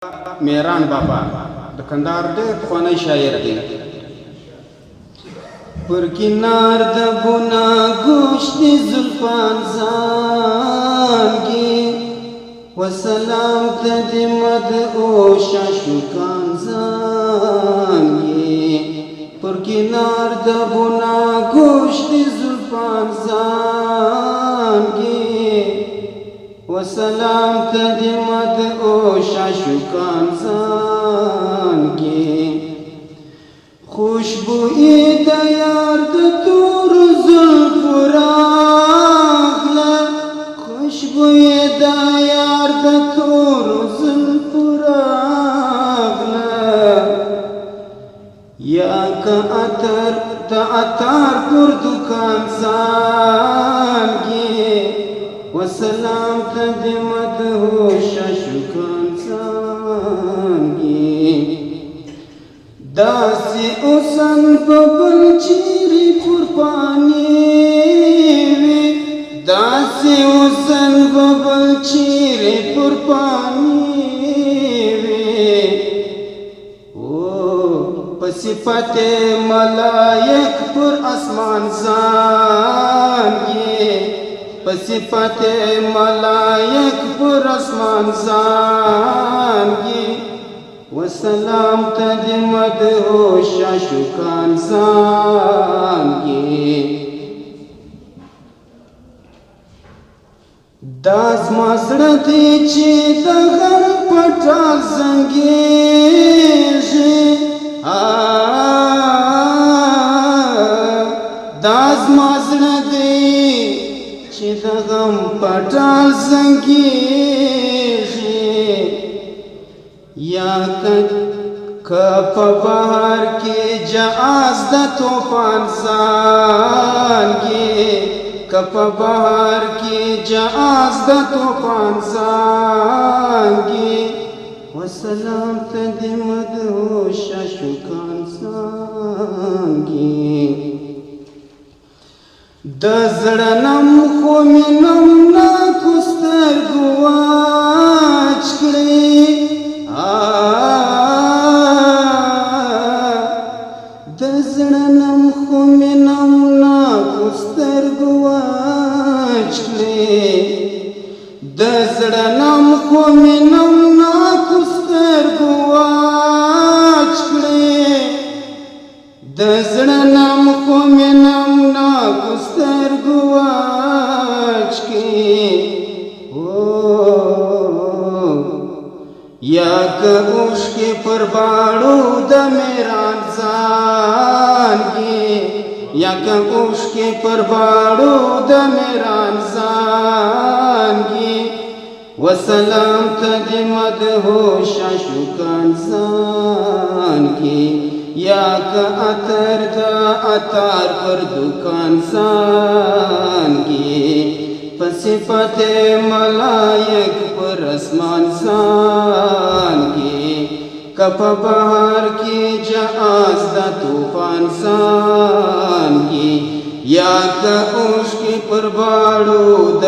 میران بابا د کندهار ډېر پخوانی شاعر دی. پر کنار د ګناه ګوشت زلفان زانګي وسلام ته د مدعو شاشوکان زانګي پر کنار د ګناه ګوشت زلفان زانګي وسلام ته د مدعو شاشوکان زانګي خوشبوئی د یار د تور زلفو راغله خوشبوئی د یار د تور زلفو راغله یا که عطر د عطار پر دکان زانګي وسلام ته د مدحو شاشوکان زانګي داسې اوسن په بل چیرې قرباني وي داسې اوسن په بل چیرې قرباني وي په صفت ملائک پر اسمان زانګي په صفت ملائک پر اسمان زانګي وسلام ته د مدحو شاشوکان زانګي دا زما زړه دی چې د غر پټال زنګېږي دا زما زړه دی چې د غم پټال زنګېږي یا که په بهر کې جهاز د طوفان زانګي که په بهر کې جهاز د طوفان زانګي وسلام ته د مدحو شاشوکان زانګي د زړه نم خو مې نمناکو سترګو واچ کړې د زړه نم خو مې نمناکو سترګو واچ کړې د زړه نم خو مې نمناکو سترګو واچ کړې د زړه نم خو مې نمناکو سترګو واچ کړې یا که اوښکې پر باڼو د میران زانګي یا که اوښکې پر باڼو د میران زانګي وسلام ته د مدحو شاشوکان زانګي یا که عطر د عطار پر دکان زانګي په صفت ملائک پر اسمان زانګي که په بهر کې جهاز د طوفان زانګي یا که اوښکې پر باڼو د